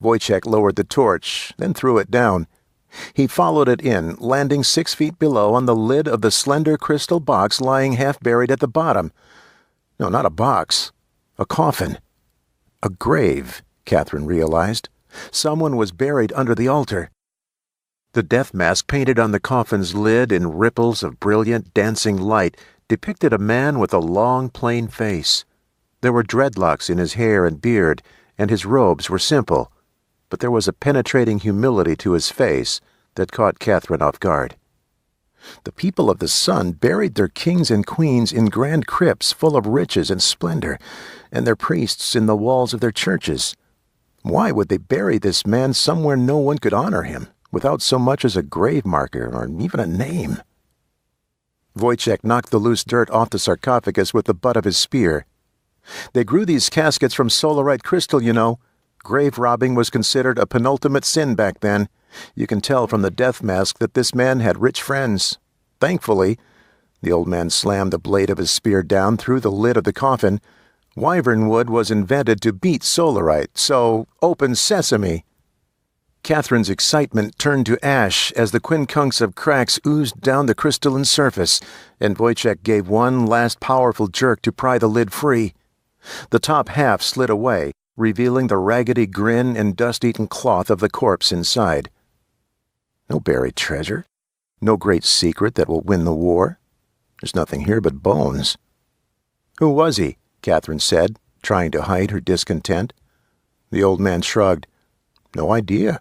Wojciech lowered the torch, then threw it down. He followed it in, landing 6 feet below on the lid of the slender crystal box lying half-buried at the bottom. No, not a box. A coffin. A grave, Catherine realized. Someone was buried under the altar. The death mask painted on the coffin's lid in ripples of brilliant, dancing light depicted a man with a long, plain face. There were dreadlocks in his hair and beard, and his robes were simple, but there was a penetrating humility to his face that caught Catherine off guard. The people of the sun buried their kings and queens in grand crypts full of riches and splendor, and their priests in the walls of their churches. Why would they bury this man somewhere no one could honor him, without so much as a grave marker or even a name? Wojciech knocked the loose dirt off the sarcophagus with the butt of his spear. They grew these caskets from solarite crystal, you know. Grave robbing was considered a penultimate sin back then. You can tell from the death mask that this man had rich friends. Thankfully, the old man slammed the blade of his spear down through the lid of the coffin. Wyvern wood was invented to beat solarite, so open sesame. Catherine's excitement turned to ash as the quincunx of cracks oozed down the crystalline surface, and Wojciech gave one last powerful jerk to pry the lid free. The top half slid away, revealing the raggedy grin and dust-eaten cloth of the corpse inside. No buried treasure. No great secret that will win the war. There's nothing here but bones. Who was he? Catherine said, trying to hide her discontent. The old man shrugged. No idea.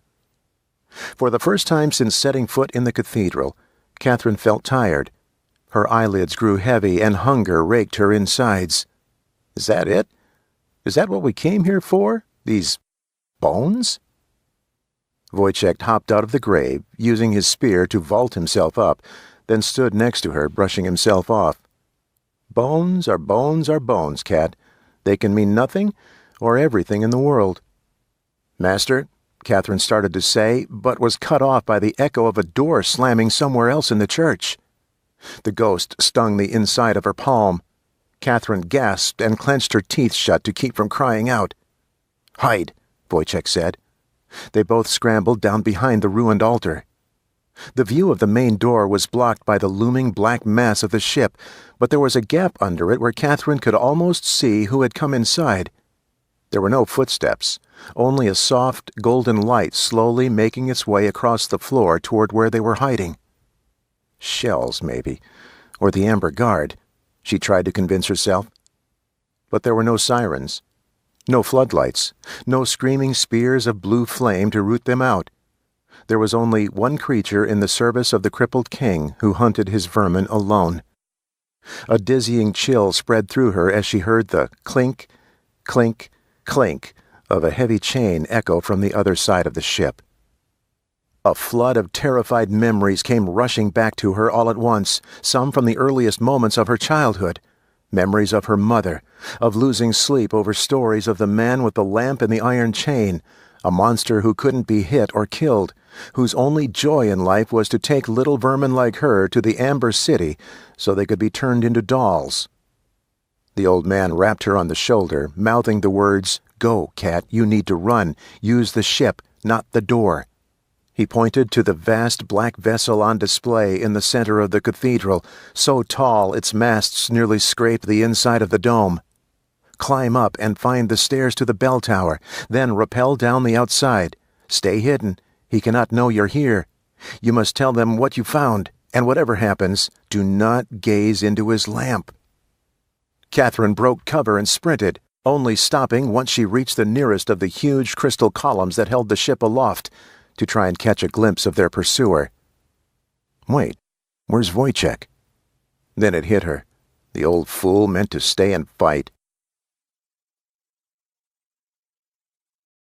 For the first time since setting foot in the cathedral, Catherine felt tired. Her eyelids grew heavy and hunger raked her insides. Is that it? Is that what we came here for? These bones? Wojciech hopped out of the grave, using his spear to vault himself up, then stood next to her, brushing himself off. Bones are bones are bones, Cat. They can mean nothing or everything in the world. Master, Catherine started to say, but was cut off by the echo of a door slamming somewhere else in the church. The ghost stung the inside of her palm. Catherine gasped and clenched her teeth shut to keep from crying out. Hide, Wojciech said. They both scrambled down behind the ruined altar. The view of the main door was blocked by the looming black mass of the ship, but there was a gap under it where Catherine could almost see who had come inside. There were no footsteps, only a soft, golden light slowly making its way across the floor toward where they were hiding. Shells, maybe, or the Amber Guard, she tried to convince herself. But there were no sirens, no floodlights, no screaming spears of blue flame to root them out. There was only one creature in the service of the crippled king who hunted his vermin alone. A dizzying chill spread through her as she heard the clink, clink, clink of a heavy chain echo from the other side of the ship. A flood of terrified memories came rushing back to her all at once, some from the earliest moments of her childhood. Memories of her mother, of losing sleep over stories of the man with the lamp and the iron chain, a monster who couldn't be hit or killed, whose only joy in life was to take little vermin like her to the Amber City so they could be turned into dolls. The old man rapped her on the shoulder, mouthing the words, "Go, Cat, you need to run. Use the ship, not the door." He pointed to the vast black vessel on display in the center of the cathedral, so tall its masts nearly scraped the inside of the dome. Climb up and find the stairs to the bell tower, then rappel down the outside. Stay hidden. He cannot know you're here. You must tell them what you found, and whatever happens, do not gaze into his lamp. Catherine broke cover and sprinted, only stopping once she reached the nearest of the huge crystal columns that held the ship aloft, to try and catch a glimpse of their pursuer. Wait, where's Wojciech? Then it hit her. The old fool meant to stay and fight.